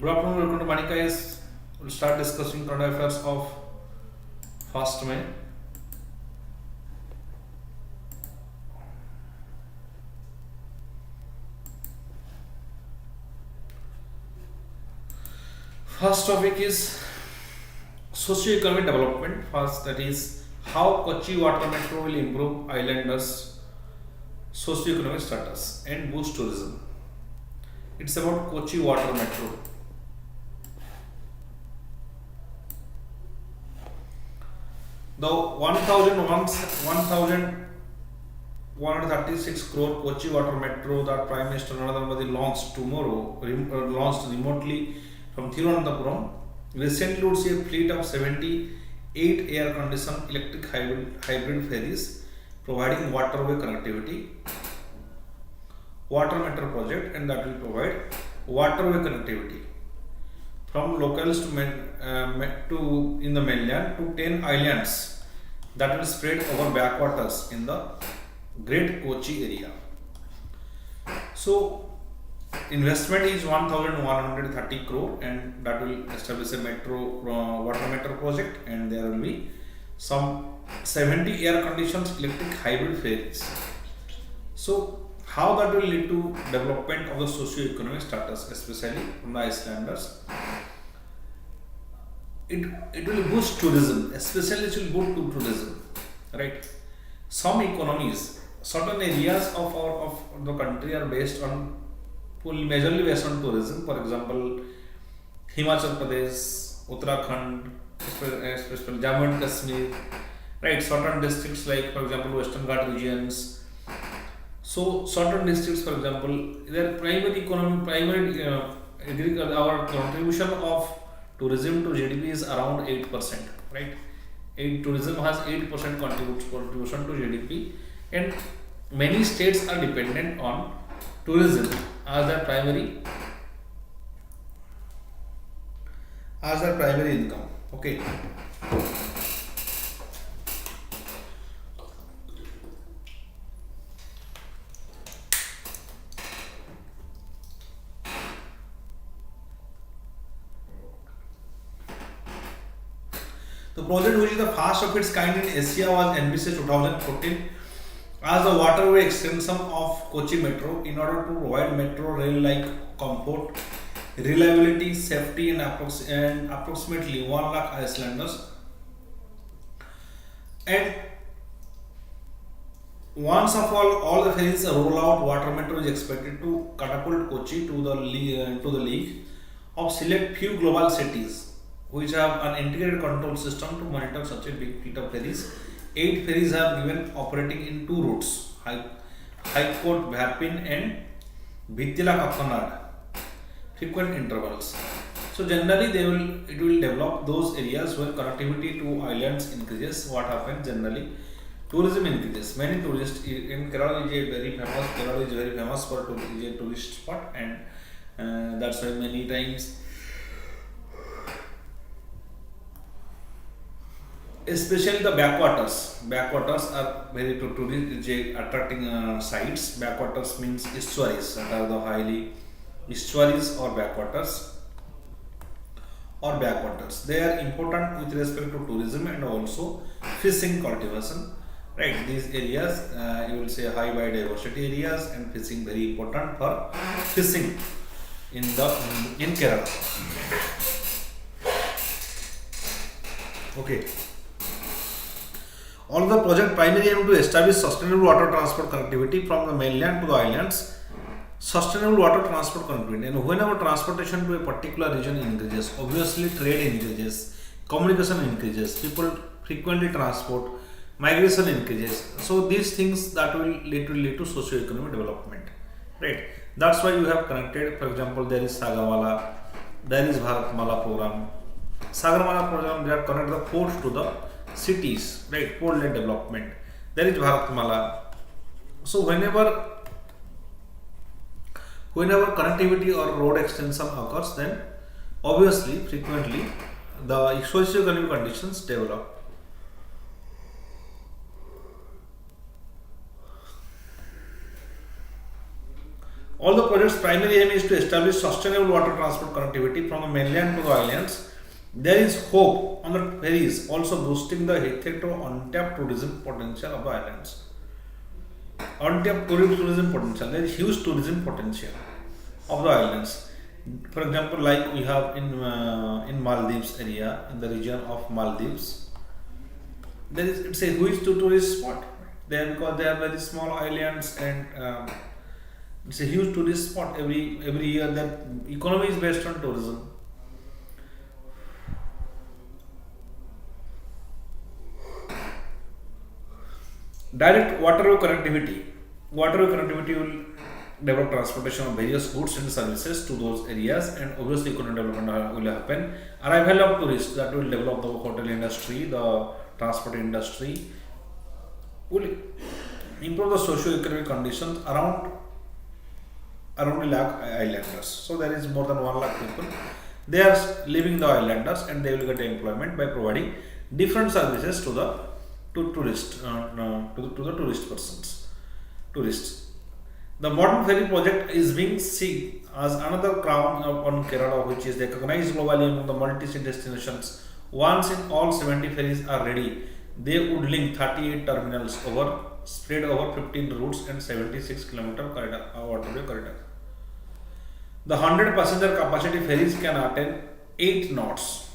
Good afternoon, welcome to VANIK-IAS. We'll start discussing current affairs of 1st May. First topic is socio-economic development. First, that is how Kochi Water Metro will improve islanders' socio-economic status and boost tourism. It's about Kochi Water Metro. The 1,136 crore Kochi Water Metro that Prime Minister Narendra Modi launched launched remotely from Thiruvananthapuram, recently would see a fleet of 78 air-conditioned electric hybrid ferries providing waterway connectivity. Water Metro project, and that will provide waterway connectivity from locals to in the mainland to 10 islands that will spread over backwaters in the Great Kochi area. So investment is 1,130 crore, and that will establish a water metro project, and there will be some 70 air-conditioned electric hybrid ferries. So how that will lead to development of the socio-economic status, especially from the Icelanders. It will boost tourism, especially it will boost to tourism, right? Some economies, certain areas of the country are majorly based on tourism. For example, Himachal Pradesh, Uttarakhand, especially Jammu and Kashmir, right? Certain districts like, for example, Western Ghat regions. So certain districts, for example, their primary economy, our contribution of tourism to GDP is around 8%, right? Tourism has 8% contribution to GDP, and many states are dependent on tourism as their primary income. Okay. The project, which is the first of its kind in Asia, was envisaged 2014 as the waterway extension of Kochi Metro in order to provide metro rail-like comfort, reliability, safety, and approximately 1 lakh Icelanders. And once of all the ferries roll out, water metro is expected to catapult Kochi to the league of select few global cities which have an integrated control system to monitor such a big fleet of ferries. 8 ferries have given operating in 2 routes, Haikot Bhapin and Bhittila Kakkanad, frequent intervals. So generally it will develop those areas where connectivity to islands increases. What happens generally? Tourism increases. Many tourists in Kerala is very famous for tourist spot, and that's why many times, especially the backwaters are very tourist attracting sites. Backwaters means estuaries, that are the highly estuaries or backwaters. They are important with respect to tourism and also fishing cultivation, right? These areas, you will say, high biodiversity areas, and fishing very important for fishing in Kerala. Okay. All the project primary aim to establish sustainable water transport connectivity from the mainland to the islands. Sustainable water transport connectivity, and whenever transportation to a particular region increases, obviously trade increases, communication increases, people frequently transport, migration increases. So these things that will lead to socio-economic development, right? That's why you have connected. For example, there is Sagarmala, there is Bharatmala program. Sagarmala program, they have connected the ports to the cities, right? Port-led development. There is Bharatmala. So whenever connectivity or road extension occurs, then obviously frequently the socio-economic conditions develop. All the project's primary aim is to establish sustainable water transport connectivity from the mainland to the islands. There is hope on the ferries, also boosting the hitherto untapped tourism potential of the islands. Untapped tourism potential. There is huge tourism potential of the islands. For example, like we have in Maldives area, in the region of Maldives, there is it's a huge tourist spot there because they are very small islands and it's a huge tourist spot every year. Their economy is based on tourism. Direct waterway connectivity. Waterway connectivity will develop transportation of various goods and services to those areas, and obviously economic development will happen. Arrival of tourists, that will develop the hotel industry, the transport industry, will improve the socio-economic conditions around a lakh islanders. So there is more than 1 lakh people. They are leaving the islanders and they will get employment by providing different services to the tourists. The modern ferry project is being seen as another crown on Kerala, which is recognized globally among the multi-city destinations. Once in all 70 ferries are ready, they would link 38 terminals spread over 15 routes and 76 km waterway corridor. The 100 passenger capacity ferries can attain 8 knots,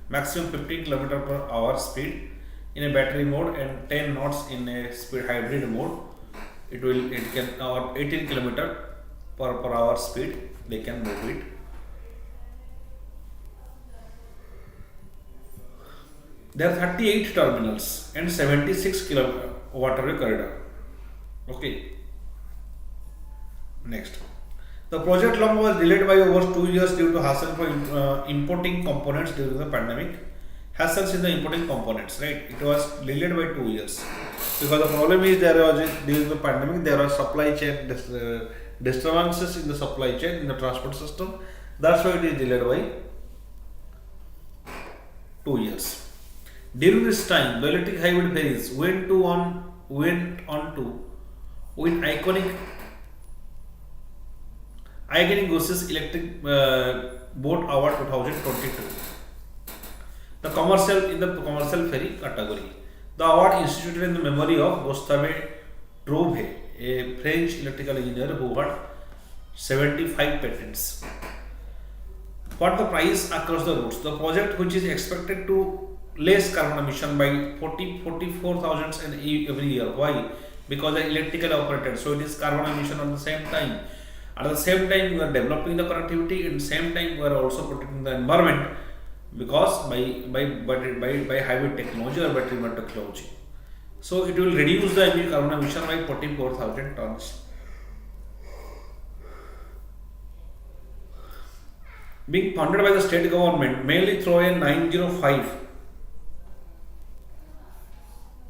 maximum 15 km per hour speed in a battery mode and 10 knots in a speed hybrid mode. It can 18 km per hour speed they can move it. There are 38 terminals and 76 km waterway corridor. Okay. Next. The project long was delayed by over 2 years due to hassle for importing components during the pandemic. Hassles in the importing components, right? It was delayed by 2 years because the problem is during the pandemic there are supply chain disturbances in the supply chain in the transport system. That's why it is delayed by 2 years. During this time, the electric hybrid ferries went on to win iconic Gooses Electric Boat Award 2022. The commercial ferry category. The award instituted in the memory of Gustave Trouve, a French electrical engineer who had 75 patents. What the price across the routes? The project, which is expected to less carbon emission by 44,000 every year. Why? Because they are electrically operated, so it is carbon emission at the same time. At the same time, we are developing the connectivity, and at the same time, we are also protecting the environment because by hybrid technology or battery technology. So it will reduce the carbon emission by 44,000 tons. Being funded by the state government mainly through a 905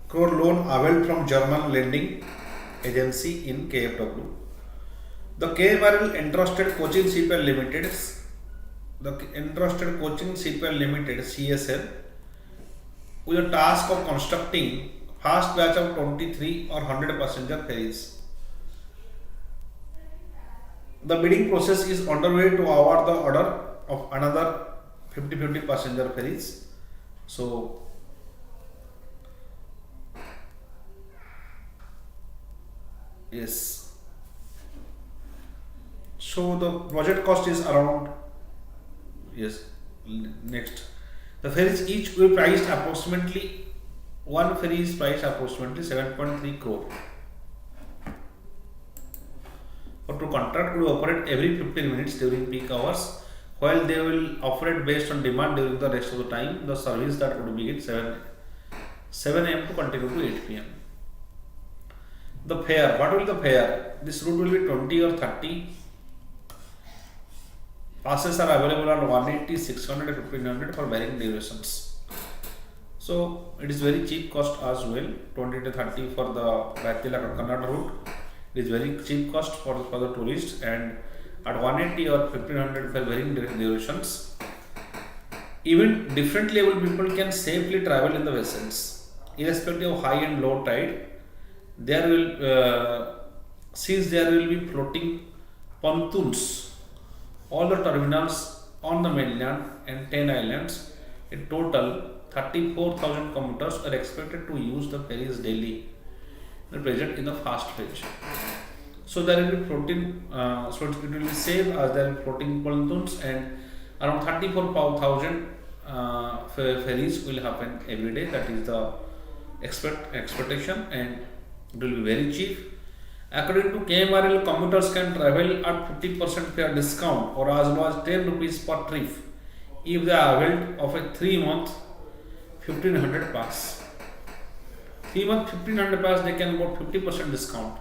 crore loan availed from German lending agency in KFW. The KMRL Entrusted Coaching Shipyard Limited, CSL, with the task of constructing first batch of 23 or 100 passenger ferries. The bidding process is underway to award the order of another 50 passenger ferries. So yes. So the project cost is around, yes, next. The ferries each will priced approximately, one ferry is priced approximately 7.3 crore. Or to contract will operate every 15 minutes during peak hours, while they will operate based on demand during the rest of the time. The service that would begin 7 am to continue to 8 pm. The fare, what will the fare? This route will be 20 or 30. Passes are available at 180, 600, 1500 for varying durations. So it is very cheap cost as well. 20 to 30 for the Baitila Kannada route. It is very cheap cost for the tourists, and at 180 or 1500 for varying durations. Even differently able people can safely travel in the vessels, irrespective of high and low tide. There will since there will be floating pontoons, all the terminals on the mainland and 10 islands. In total, 34,000 commuters are expected to use the ferries daily, present in the fast phase. So there will be floating, so it will be safe as there will be floating pontoons, and around 34,000 ferries will happen every day. That is the expectation, and it will be very cheap. According to KMRL, commuters can travel at 50% fare discount or as low as 10 rupees per trip if they are availed of a 3-month 1500 pass. 3-month 1500 pass, they can get 50% discount.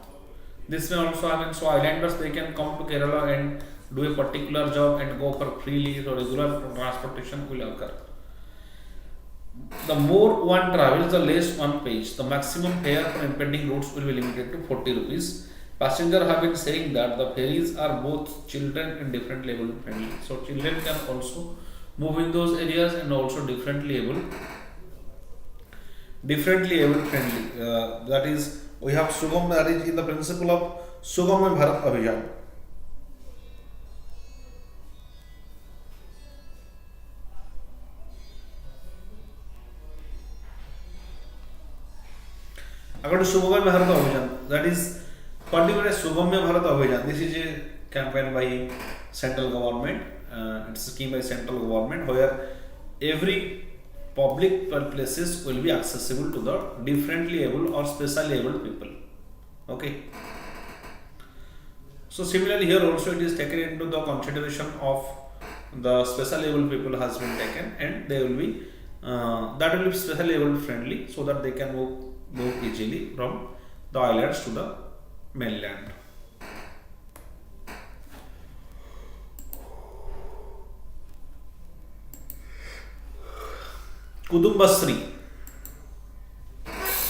This may also happen. So islanders, they can come to Kerala and do a particular job and go for freely, so regular transportation will occur. The more one travels, the less one pays. The maximum fare for impending routes will be limited to 40 rupees. Passengers have been saying that the ferries are both children and differently able friendly. So children can also move in those areas, and also differently able friendly. That is, we have Sugam marriage in the principle of Sugam Bharat Abhijan. According to Sugam Bharat Abhijan, that is particularly Sugam Bharat Abhijan. This is a campaign by central government. It's a scheme by central government where every public places will be accessible to the differently able or specially able people. Okay. So similarly here also it is taken into the consideration of the specially able people has been taken, and they will be that will be specially able friendly, so that they can move easily from the islands to the mainland. Kudumbasri.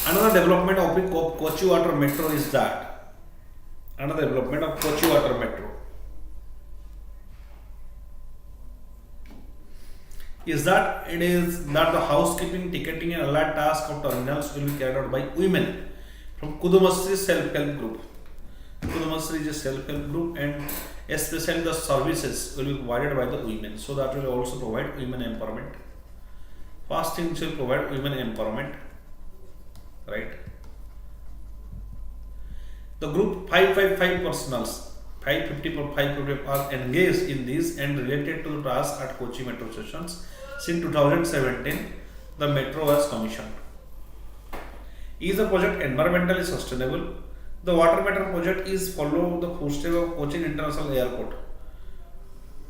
Another development of the Kochi Water Metro is that it is that the housekeeping, ticketing and allied tasks of terminals will be carried out by women from Kudumbasri self-help group. Kudumbasri is a self-help group, and especially the services will be provided by the women. So that will also provide women empowerment. First thing will provide women empowerment, right? The group 555 personals, 550 are engaged in this and related to the tasks at Kochi metro stations. Since 2017, the metro was commissioned. Is the project environmentally sustainable? The water metro project is follow the footsteps of Cochin International Airport,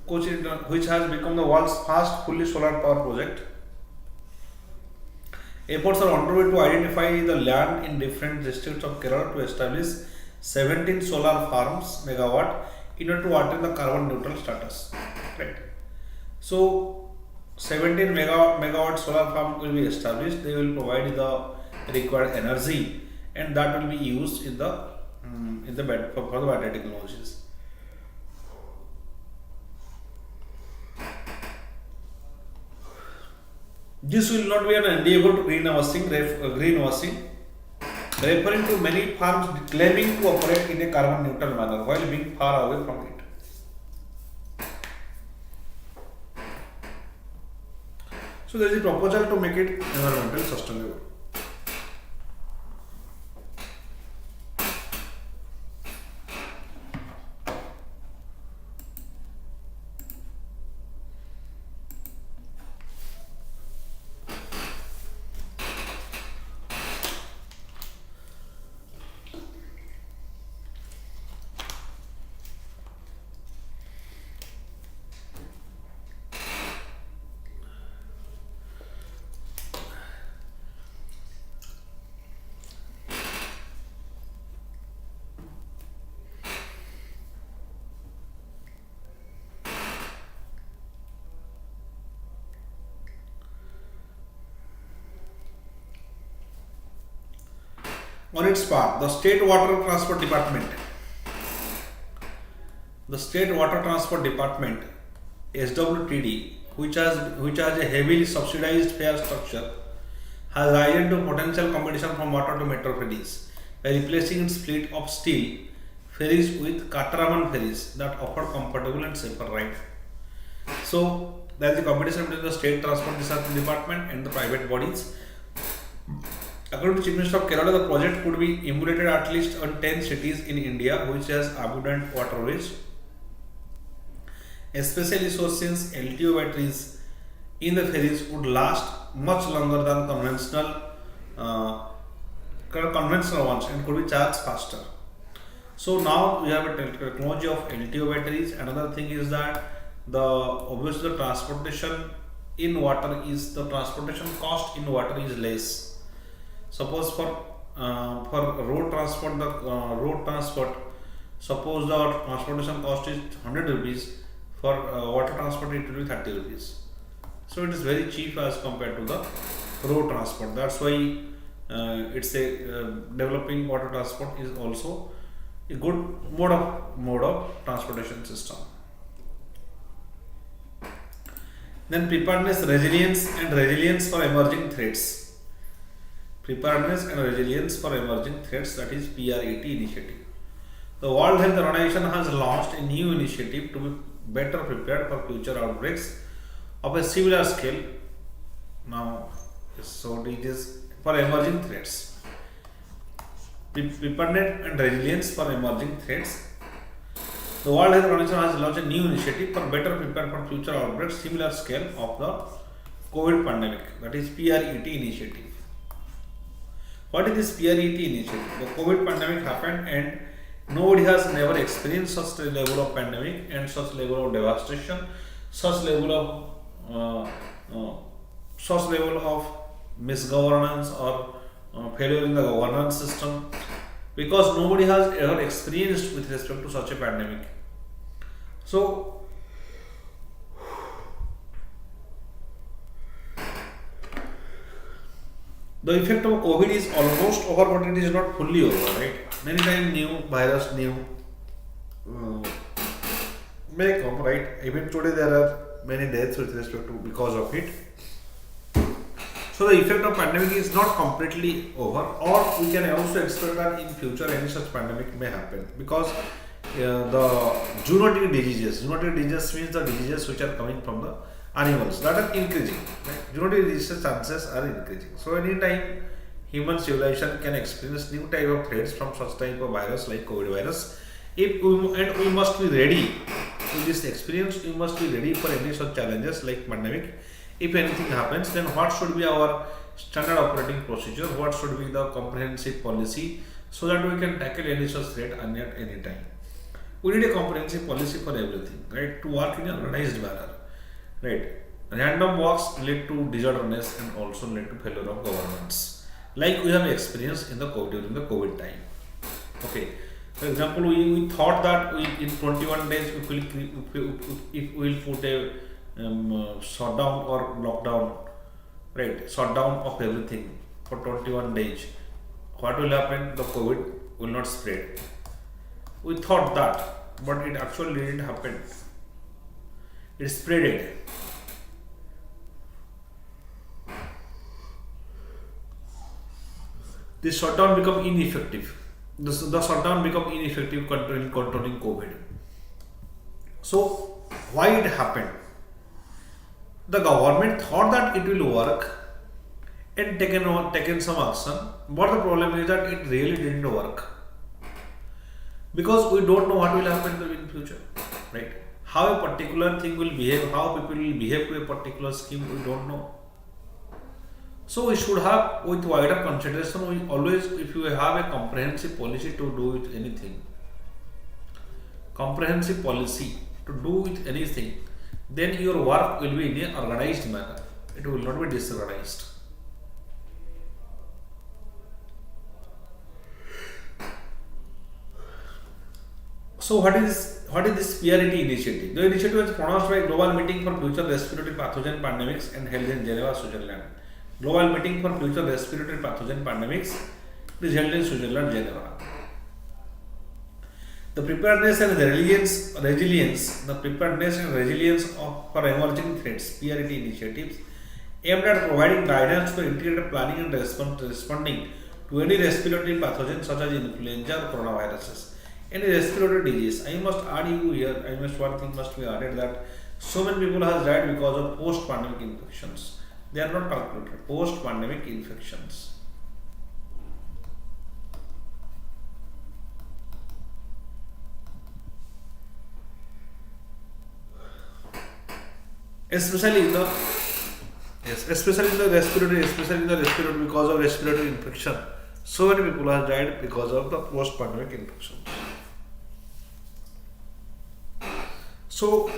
which has become the world's first fully solar power project. Efforts are underway to identify the land in different districts of Kerala to establish 17 solar farms megawatt in order to attain the carbon neutral status. Right. So 17 megawatt solar farm will be established. They will provide the required energy, and that will be used in the for the battery technologies. This will not be an endeavor to greenwashing, referring to many farms claiming to operate in a carbon neutral manner while being far away from it. So there is a proposal to make it environmentally sustainable. On its part, the State Water Transport Department, SWTD, which has a heavily subsidized fare structure, has risen to potential competition from water to metro ferries by replacing its fleet of steel ferries with catamaran ferries that offer comfortable and safer ride. So there is a competition between the State Transport Department and the private bodies. According to Chief Minister of Kerala, the project could be emulated at least on 10 cities in India which has abundant waterways. Especially so since LTO batteries in the ferries would last much longer than conventional ones and could be charged faster. So now we have a technology of LTO batteries. Another thing is that obviously the transportation cost in water is less. Suppose for road transport, suppose the transportation cost is 100 rupees. For water transport it will be 30 rupees. So it is very cheap as compared to the road transport. That's why it's a developing water transport is also a good mode of transportation system. Then preparedness, resilience for emerging threats. Preparedness and resilience for emerging threats, that is PRET initiative. The World Health Organization has launched a new initiative to be better prepared for future outbreaks of a similar scale. Now, so it is for emerging threats. Preparedness and resilience for emerging threats. The World Health Organization has launched a new initiative for better prepared for future outbreaks similar scale of the COVID pandemic, that is PRET initiative. What is this PRET initiative? The COVID pandemic happened and nobody has never experienced such a level of pandemic and such level of devastation, such level of misgovernance or failure in the governance system, because nobody has ever experienced with respect to such a pandemic. So the effect of COVID is almost over, but it is not fully over, right? Many times new virus, may come, right? Even today there are many deaths with respect to because of it. So the effect of pandemic is not completely over, or we can also expect that in future any such pandemic may happen, because the zoonotic diseases means the diseases which are coming from the animals that are increasing, right? Zoonotic disease chances are increasing. So anytime human civilization can experience new type of threats from such type of virus like COVID virus. We must be ready to this experience. We must be ready for any such challenges like pandemic. If anything happens, then what should be our standard operating procedure? What should be the comprehensive policy so that we can tackle any such threat at any time? We need a comprehensive policy for everything, right? To work in an organized manner, right? Random walks lead to disorderness and also lead to failure of governance, like we have experienced in during the COVID time. Okay, for example, we thought that in 21 days if we will put a shutdown or lockdown, right? Shutdown of everything for 21 days. What will happen? The COVID will not spread. We thought that, but it actually didn't happen. It spreaded. The shutdown become ineffective. The shutdown become ineffective controlling COVID. So why it happened? The government thought that it will work and taken some action, but the problem is that it really didn't work, because we don't know what will happen in future, right? How a particular thing will behave, how people will behave to a particular scheme, we don't know. So we should have, with wider consideration, we always, if you have a comprehensive policy to do with anything, then your work will be in an organized manner. It will not be disorganized. So what is this PRET initiative? The initiative was pronounced by Global Meeting for Future Respiratory Pathogen Pandemics and held in Geneva, Switzerland. Global Meeting for Future Respiratory Pathogen Pandemics is held in Switzerland, Geneva. The preparedness and resilience for emerging threats, PRET initiatives, aimed at providing guidance for integrated planning and responding to any respiratory pathogens such as influenza or coronaviruses. Any respiratory disease. I must add you here, I must one thing must be added that so many people has died because of post-pandemic infections. They are not calculated. Post-pandemic infections. Especially in the especially in the respiratory because of respiratory infection. So many people have died because of the post-pandemic infection. So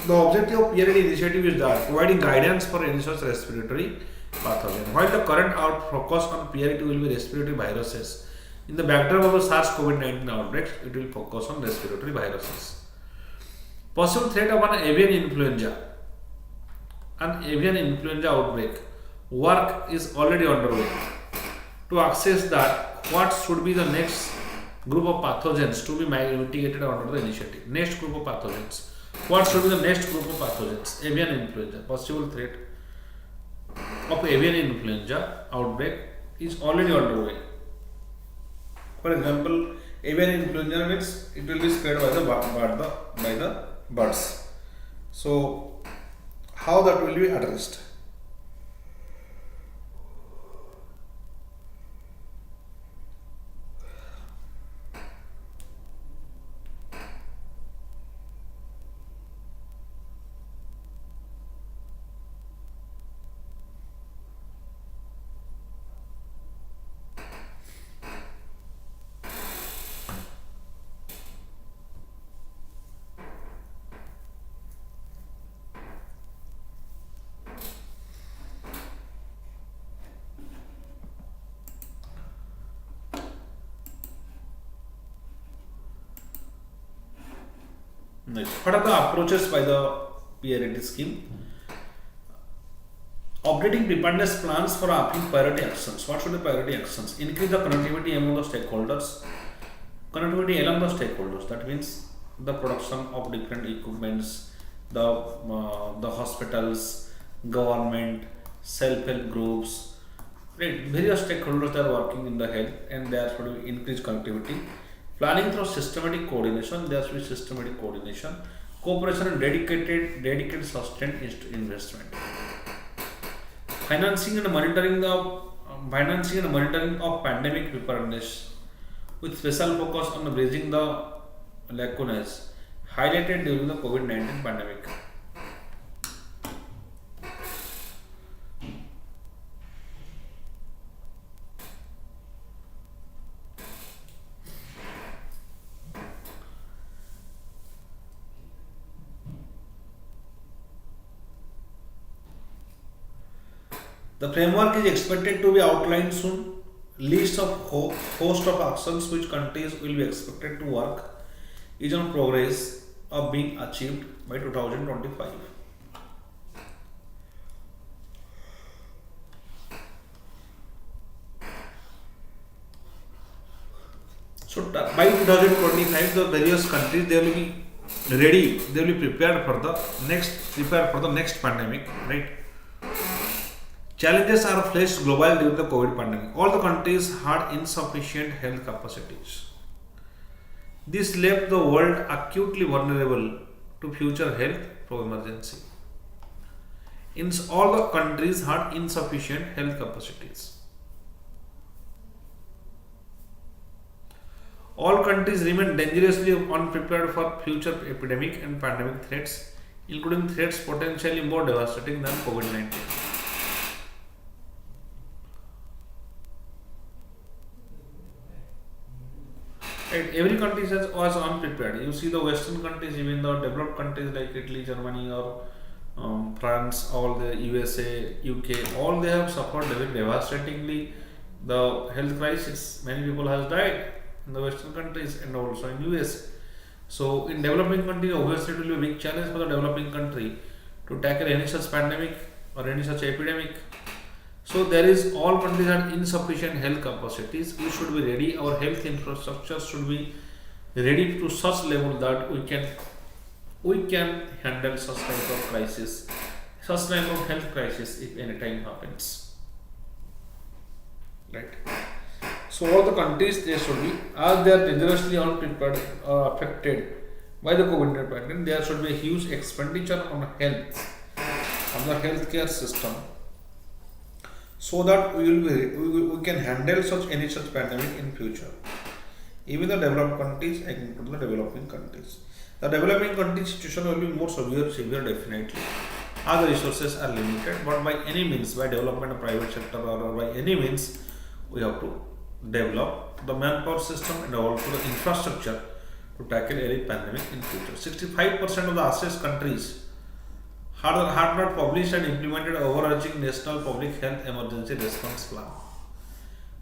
the objective of PRD initiative is that providing guidance for any such respiratory pathogen. While the current focus on PRD will be respiratory viruses, in the backdrop of the SARS-CoV-19 outbreaks, it will focus on respiratory viruses. Possible threat of an avian influenza. An avian influenza outbreak work is already underway to assess that what should be the next group of pathogens to be mitigated under the initiative. Next group of pathogens. What should be the next group of pathogens? Avian influenza. Possible threat of avian influenza outbreak is already underway. For example, avian influenza means it will be spread by the birds. So how that will be addressed? Next, what are the approaches by the PRD scheme? Updating preparedness plans for priority actions. What should be priority actions? Increase the connectivity among the stakeholders. Connectivity among the stakeholders. That means the production of different equipments, the hospitals, government, self-help groups, right? Various stakeholders are working in the health, and there should be increased connectivity. Planning through systematic coordination, there should be systematic coordination, cooperation and dedicated sustained investment. Financing and monitoring of pandemic preparedness with special focus on bridging the lacunas highlighted during the COVID-19 pandemic. The framework is expected to be outlined soon. List of host of actions which countries will be expected to work is on progress of being achieved by 2025. So by 2025, the various countries they will be ready. They will be prepared for the next pandemic, right? Challenges are faced globally during the COVID pandemic. All the countries had insufficient health capacities. This left the world acutely vulnerable to future health emergency. All the countries had insufficient health capacities. All countries remain dangerously unprepared for future epidemic and pandemic threats, including threats potentially more devastating than COVID-19. Right, every country was unprepared. You see the Western countries, even the developed countries like Italy, Germany, or France, all the USA, UK, all they have suffered very devastatingly the health crisis. Many people have died in the Western countries and also in US. So in developing countries, obviously it will be a big challenge for the developing country to tackle any such pandemic or any such epidemic. So there is all countries have insufficient health capacities. We should be ready. Our health infrastructure should be ready to such level that we can handle such type of crisis, such type of health crisis if any time happens. Right. So all the countries they should be, as they are dangerously unprepared or affected by the COVID-19 pandemic, there should be a huge expenditure on health, on the healthcare system, so that we can handle such pandemic in future. Even the developed countries, I include the developing countries. The developing countries situation will be more severe definitely, as the resources are limited. But by any means, by development of private sector or by any means, we have to develop the manpower system and also the infrastructure to tackle any pandemic in future. 65% of the assessed countries had not published and implemented overarching national public health emergency response plan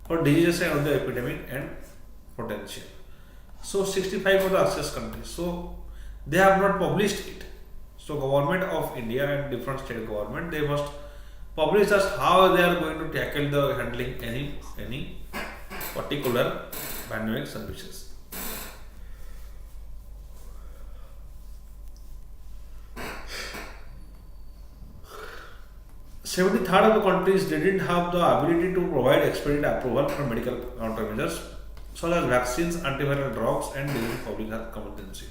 for diseases and the epidemic and potential. So 65 of the assessed countries. So they have not published it. So government of India and different state government, they must publish us how they are going to tackle the handling any particular pandemic services. 73rd of the countries didn't have the ability to provide expedient approval for medical countermeasures such as vaccines, antiviral drugs, and disease public health emergency.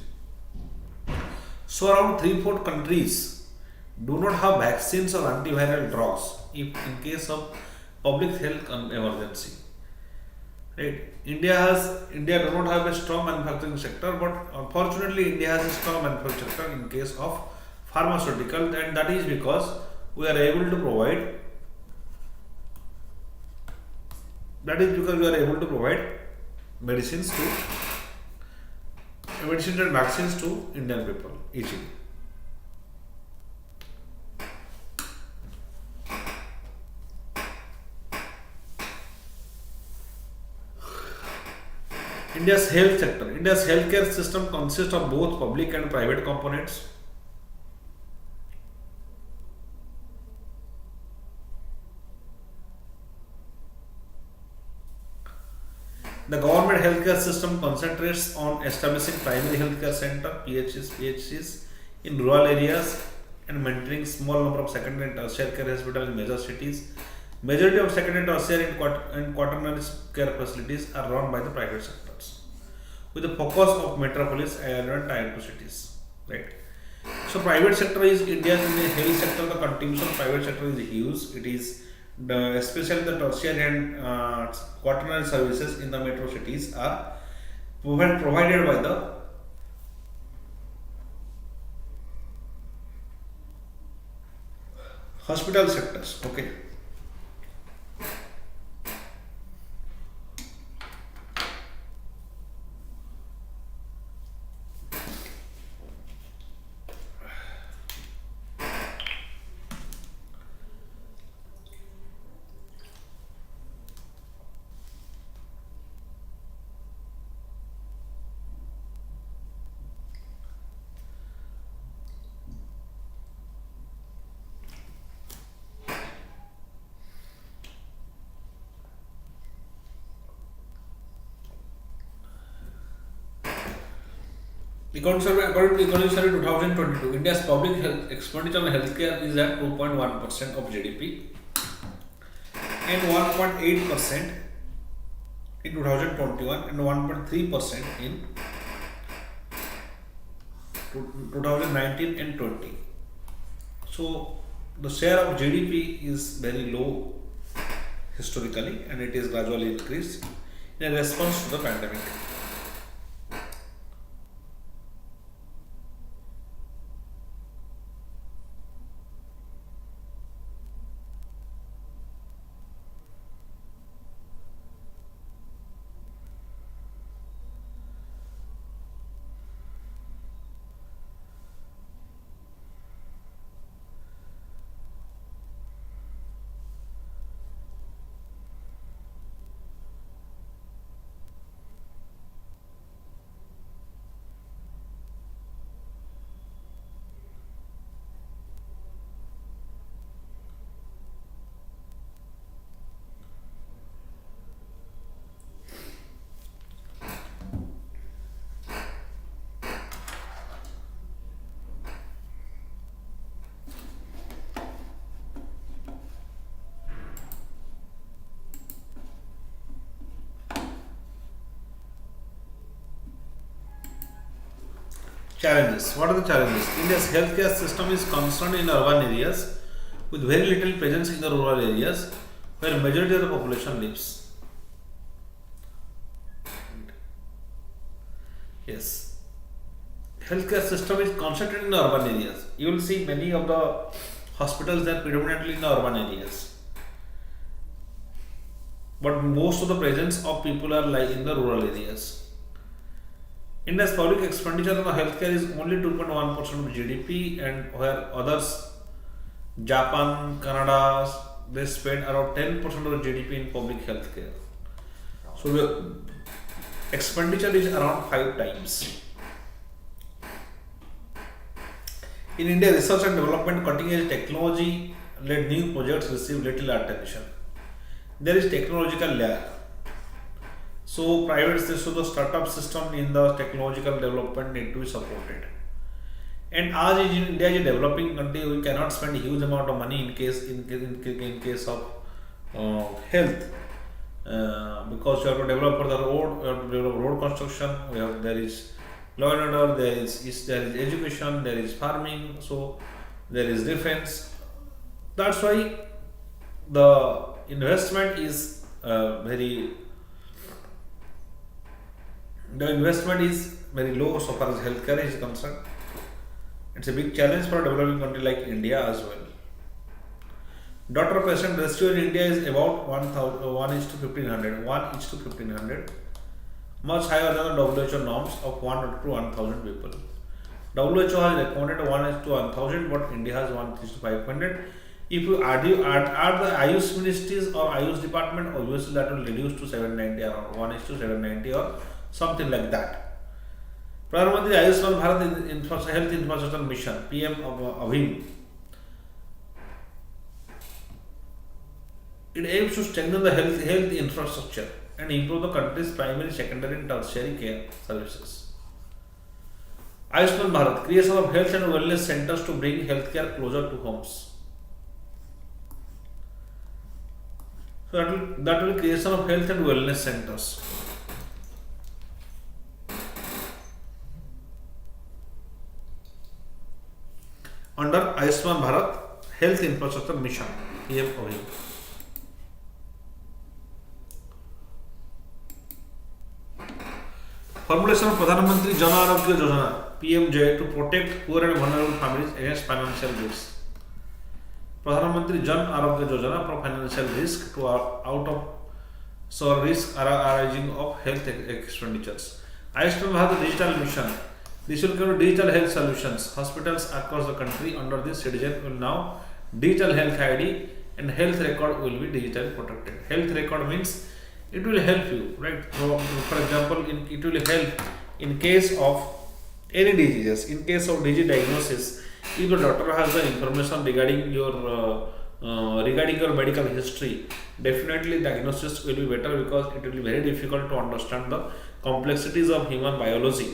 So around 3/4 countries do not have vaccines or antiviral drugs if in case of public health emergency. Right? India do not have a strong manufacturing sector, but unfortunately India has a strong manufacturing sector in case of pharmaceutical, and that is because we are able to provide. That is because we are able to provide medicines and vaccines to Indian people easily. India's health sector. India's healthcare system consists of both public and private components. The government healthcare system concentrates on establishing primary healthcare center (PHCs) in rural areas and maintaining small number of secondary and tertiary care hospitals in major cities. Majority of secondary, tertiary, and quaternary care facilities are run by the private sectors, with the focus of metropolis and tier 2 cities. Right. So private sector is India's in the health sector. The contribution of private sector is huge. It is especially the tertiary and quaternary services in the metro cities are provided by the hospital sectors. Okay. According to Economic Survey 2022, India's public health expenditure on healthcare is at 2.1% of GDP and 1.8% in 2021 and 1.3% in 2019 and 20. So the share of GDP is very low historically, and it is gradually increased in response to the pandemic. Challenges. What are the challenges? India's healthcare system is concerned in urban areas with very little presence in the rural areas where majority of the population lives. Yes. Healthcare system is concentrated in the urban areas. You will see many of the hospitals that predominantly in the urban areas. But most of the presence of people are like in the rural areas. India's public expenditure on healthcare is only 2.1% of GDP, and where others, Japan, Canada, they spend around 10% of GDP in public healthcare. So the expenditure is around 5 times. In India, research and development, cutting-edge technology-led new projects receive little attention. There is technological lag. So the startup system in the technological development need to be supported. And as in India is a developing country, we cannot spend a huge amount of money in case of health, because you have to develop for the road, you have to develop road construction. There is law and order, there is education, there is farming, so there is defense. That's why the investment is very low so far as healthcare is concerned. It's a big challenge for a developing country like India as well. Doctor-patient ratio in India is about 1:1500, much higher than the WHO norms of 1 to 1000 people. WHO has recommended 1:1000, but India has 1:500. If you add the Ayush ministries or Ayush department, obviously that will reduce to 790, around 1:790 or something like that. Pradhan Mantri Ayushman Bharat Health Infrastructure Mission (PM AVIM). It aims to strengthen the health infrastructure and improve the country's primary, secondary, and tertiary care services. Ayushman Bharat, creation of health and wellness centers to bring healthcare closer to homes. So that will creation of health and wellness centers. Under Ayushman Bharat Health Infrastructure Mission (PMOE). Formulation of Pradhan Mantri Jan Arogya Yojana (PMJ) to protect poor and vulnerable families against financial risks. Pradhan Mantri Jan Arogya Yojana for financial risk to risk arising of health expenditures. Ayushman Bharat Digital Mission. This will cover digital health solutions. Hospitals across the country under this citizen will now digital health ID, and health record will be digitally protected. Health record means it will help you, right? For example, it will help in case of any diseases. In case of disease diagnosis, if the doctor has the information regarding your medical history, definitely diagnosis will be better, because it will be very difficult to understand the complexities of human biology.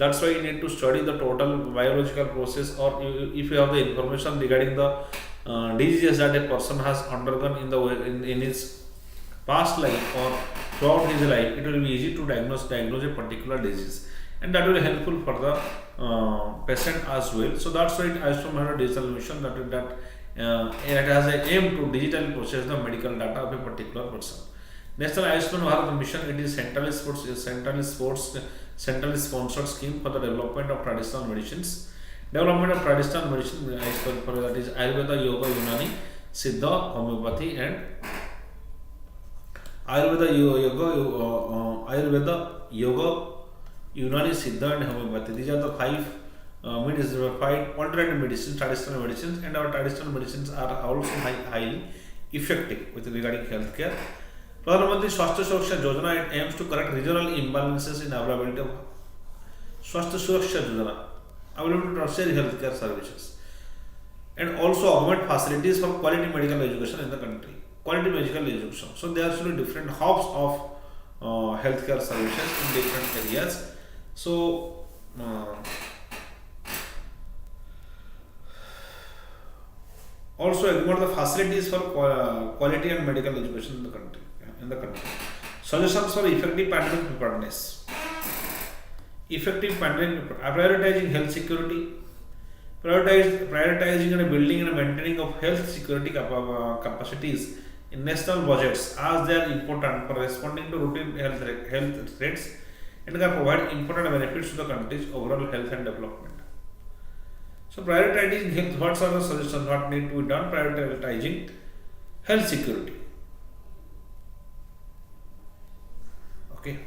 That's why you need to study the total biological process, or if you have the information regarding the diseases that a person has undergone in his past life or throughout his life, it will be easy to diagnose a particular disease, and that will be helpful for the patient as well. So that's why Ayushman Bharat Digital Mission it has an aim to digitally process the medical data of a particular person. National Ayushman Bharat Mission, it is centrally sponsored scheme for the development of traditional medicines. Development of traditional medicine, that is Ayurveda, Yoga, Unani, Siddha, Homeopathy, and Ayurveda, Yoga, Unani, Siddha, and Homeopathy. These are the five alternate medicines, traditional medicines, and our traditional medicines are also highly effective with regarding healthcare. Pradhan Mantri Swasthya Suraksha Yojana, it aims to correct regional imbalances in availability of Swasthya Suraksha Yojana, availability of tertiary healthcare services, and also augment facilities for quality medical education in the country. Quality medical education. So there are actually different hubs of healthcare services in different areas. So also augment the facilities for quality and medical education in the country. Suggestions for effective pandemic preparedness. effective pandemic, prioritizing health security, prioritizing and building and maintaining of health security capacities in national budgets as they are important for responding to routine health threats and can provide important benefits to the country's overall health and development. So prioritizing health, what are the suggestions what need to be done? Prioritizing health security. Okay.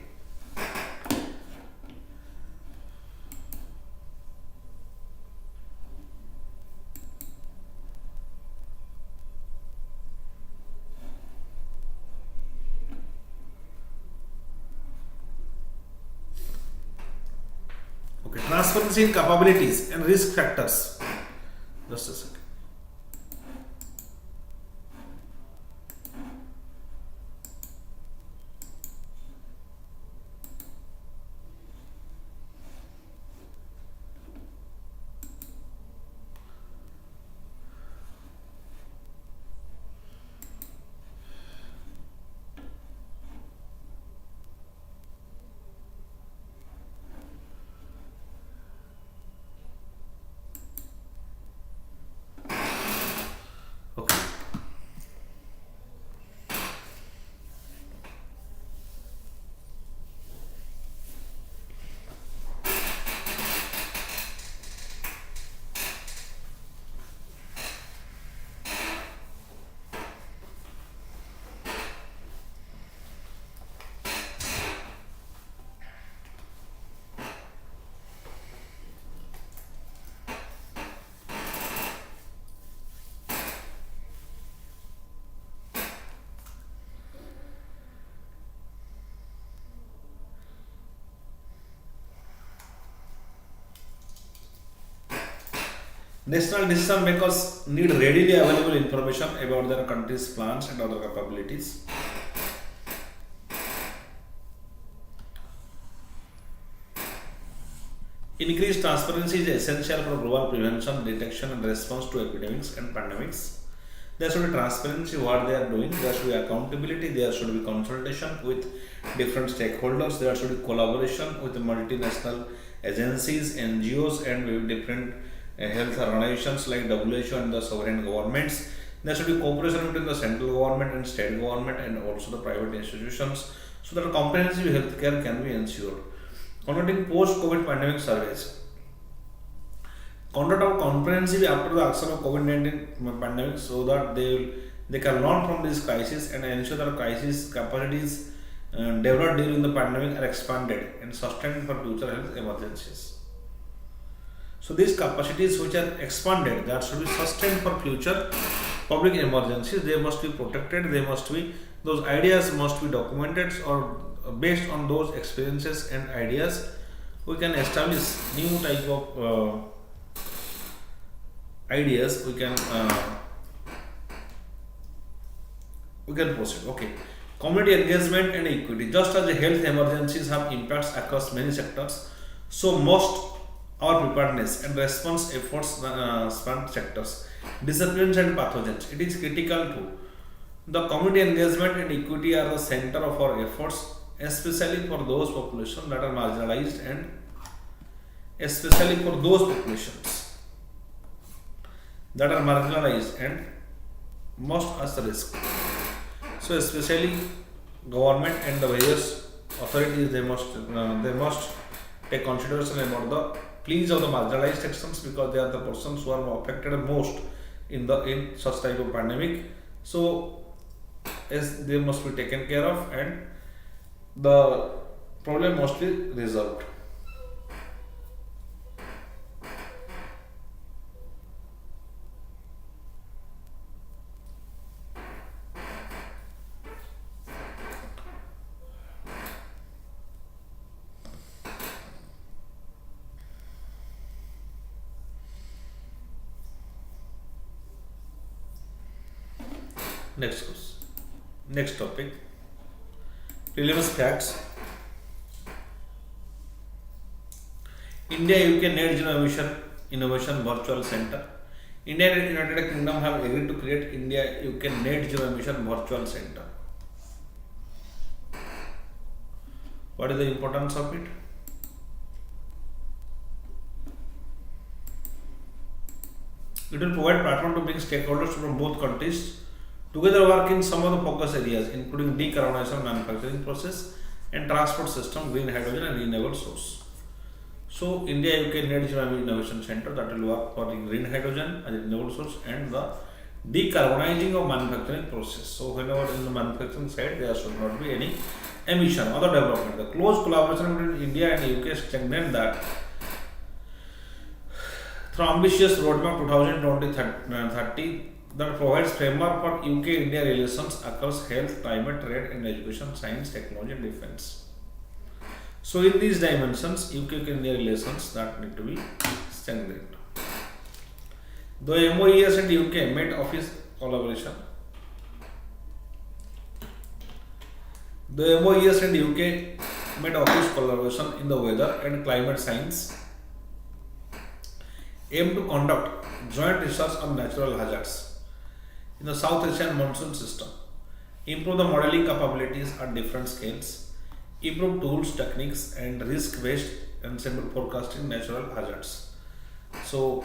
Okay, transparency in capabilities and risk factors. Just a second. Okay. National decision makers need readily available information about their country's plans and other capabilities. Increased transparency is essential for global prevention, detection, and response to epidemics and pandemics. There should be transparency what they are doing. There should be accountability. There should be consultation with different stakeholders. There should be collaboration with multinational agencies, NGOs, and with different health organizations like WHO and the sovereign governments. There should be cooperation between the central government and state government and also the private institutions so that comprehensive healthcare can be ensured. Conducting post-COVID pandemic surveys. Conduct of comprehensive after the action of COVID-19 pandemic so that they can learn from this crisis and ensure that crisis capacities developed during the pandemic are expanded and sustained for future health emergencies. So these capacities which are expanded that should be sustained for future public emergencies. They must be protected. They must be, those ideas must be documented, or based on those experiences and ideas we can establish new type of ideas we can proceed. Okay, community engagement and equity. Just as the health emergencies have impacts across many sectors, so most our preparedness and response efforts span sectors, disciplines and pathogens. It is critical too. The community engagement and equity are the center of our efforts, especially for those populations that are marginalized and especially for those populations that are marginalized and most at the risk. So especially government and the various authorities, they must take consideration about the pleas of the marginalized sections because they are the persons who are affected most in such type of pandemic. So as they must be taken care of and the problem must be resolved. Next topic, preliminary facts. India UK Net Zero Innovation Virtual Center. India and United Kingdom have agreed to create India UK Net Zero Emission Virtual Center. What is the importance of it? It will provide platform to bring stakeholders from both countries together work in some of the focus areas, including decarbonization manufacturing process and transport system, green hydrogen and renewable source. So India UK Net Zero Innovation Center that will work for the green hydrogen as a renewable source and the decarbonizing of manufacturing process. So whenever in the manufacturing side there should not be any emission, other development. The close collaboration between India and UK strengthened that through ambitious roadmap 2020-30 that provides framework for UK-India relations across health, climate, trade and education, science, technology and defense. So in these dimensions, UK-India relations that need to be strengthened. The MOES and UK Met Office collaboration. The MOES and UK Met Office collaboration in the weather and climate science aim to conduct joint research on natural hazards in the South Asian monsoon system, improve the modeling capabilities at different scales, improve tools, techniques and risk-based and simple forecasting natural hazards. So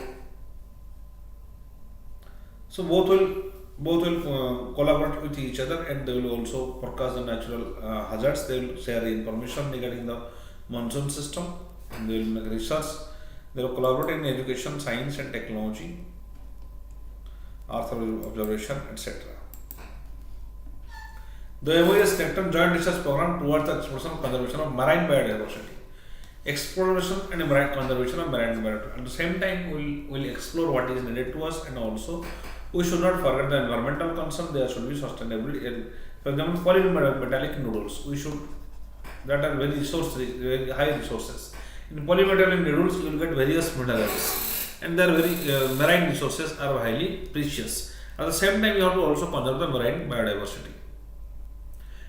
both will collaborate with each other and they will also forecast the natural hazards. They will share the information regarding the monsoon system and they will make research. They will collaborate in education, science and technology, earth observation, etc. The MOES strengthened joint research program towards the exploration and conservation of marine biodiversity. Exploration and marine conservation of marine biodiversity. At the same time, we will explore what is needed to us and also we should not forget the environmental concern. There should be sustainability. For example, polymetallic noodles. We should that are very high resources. In polymetallic noodles, you will get various minerals, and their marine resources are highly precious. At the same time, you have to also conserve the marine biodiversity.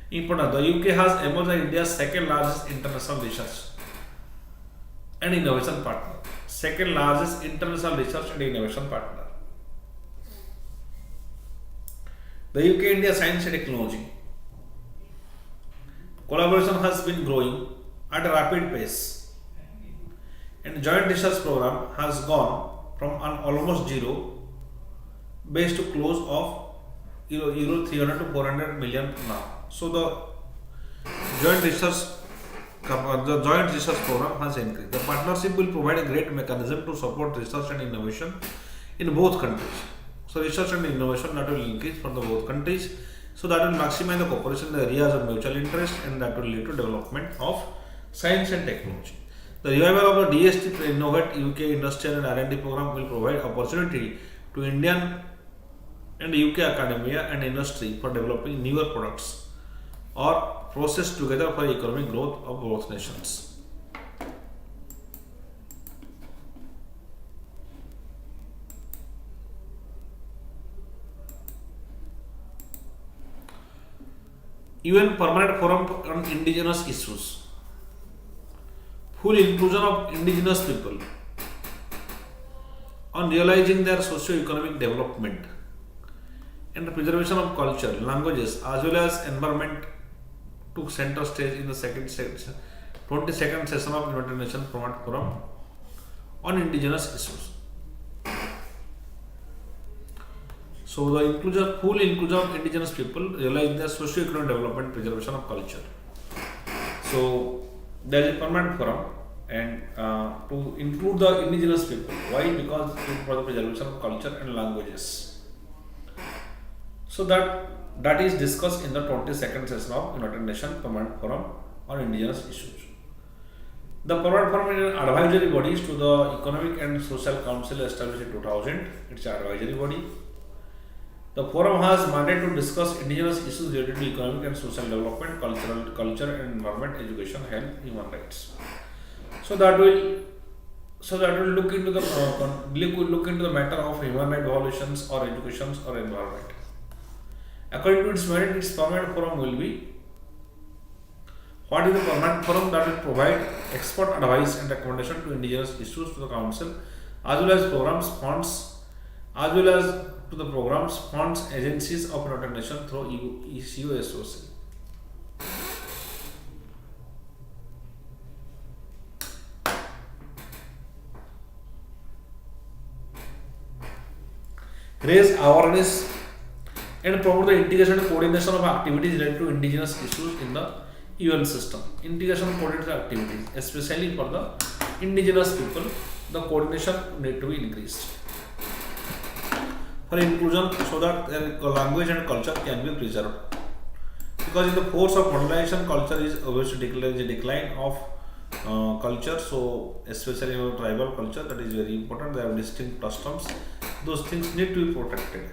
Important. The UK has emerged as India's second largest international research and innovation partner. Second largest international research and innovation partner. The UK-India Science and Technology collaboration has been growing at a rapid pace, and joint research program has gone from an almost zero base to close of euro 300 to 400 million now. So the joint research program has increased. The partnership will provide a great mechanism to support research and innovation in both countries. So research and innovation that will increase for the both countries. So that will maximize the cooperation in the areas of mutual interest and that will lead to development of science and technology. The revival of the DST to Innovate UK Industrial and R&D program will provide opportunity to Indian and UK academia and industry for developing newer products or process together for economic growth of both nations. UN Permanent Forum on Indigenous Issues. Full inclusion of indigenous people on realizing their socio-economic development and the preservation of culture, languages as well as environment took center stage in the 22nd session of United Nations Permanent Forum on Indigenous Issues. So the full inclusion of indigenous people realize their socio-economic development, preservation of culture. So there is a permanent forum and to include the indigenous people. Why? Because for the preservation of culture and languages. So that is discussed in the 22nd session of United Nations Permanent Forum on Indigenous Issues. The Permanent Forum is an advisory body to the Economic and Social Council established in 2000. It's an advisory body. The forum has mandate to discuss indigenous issues related to economic and social development, culture and environment, education, health, human rights. So that will look into the matter of human rights violations or education or environment. According to its merit, its permanent forum will be what is the permanent forum that will provide expert advice and recommendation to indigenous issues to the council as well as programs funds as well as to the programs funds agencies of United Nations through ECUSOC. raise awareness and promote the integration and coordination of activities related to indigenous issues in the UN system. Integration and coordinated activities, especially for the indigenous people, the coordination need to be increased for inclusion so that their language and culture can be preserved. Because in the force of modernization, culture is obviously decline of culture. So especially in tribal culture, that is very important. They have distinct customs. Those things need to be protected.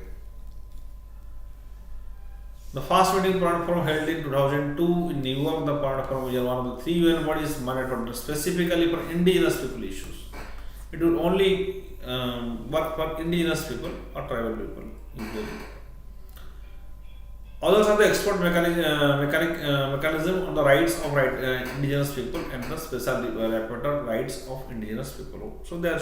The first meeting platform held in 2002 in New York, the platform is one of the 3 UN bodies mandated specifically for indigenous people issues. It will only work for indigenous people or tribal people including. Others are the expert mechanism on the rights of indigenous people and the special rapporteur rights of indigenous people. So there are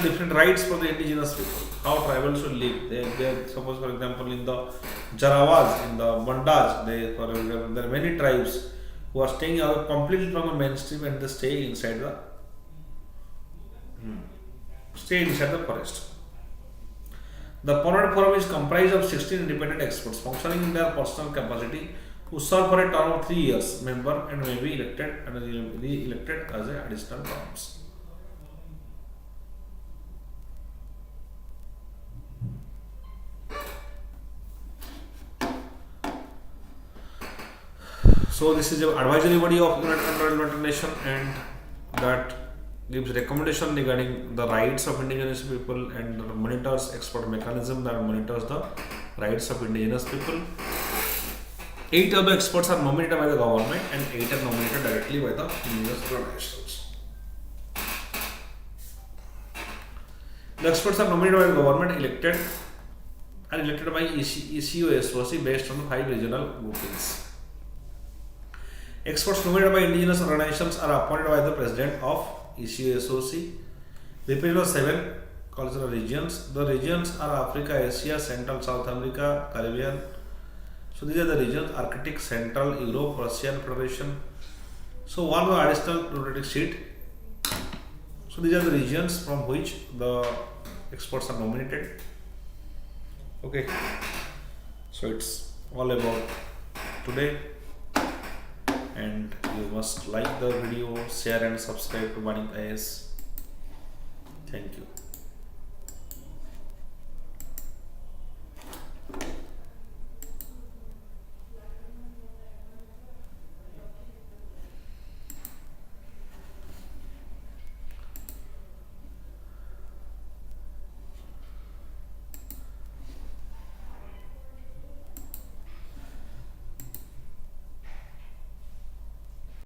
different rights for the indigenous people. How tribal should live. They suppose for example in the Jarawas, in the Bandaj, there are many tribes who are staying out completely from the mainstream and they stay inside the forest. The permanent forum is comprised of 16 independent experts functioning in their personal capacity who serve for a term of 3 years, member and may be elected and re-elected as additional terms. So this is an advisory body of United Nations and that gives recommendation regarding the rights of indigenous people and monitors expert mechanism that monitors the rights of indigenous people. 8 of the experts are nominated by the government and 8 are nominated directly by the indigenous organizations. The experts are nominated by the government, elected by ECOSOC based on the 5 regional groupings. Experts nominated by indigenous organizations are appointed by the president of ECOSOC, represent 7 cultural regions. The regions are Africa, Asia, Central, South America, Caribbean. So these are the regions: Arctic, Central, Europe, Russian Federation. So one more additional rotating seat. So these are the regions from which the experts are nominated. Okay. So it's all about today. And you must like the video, share and subscribe to VANIK-IAS. Thank you.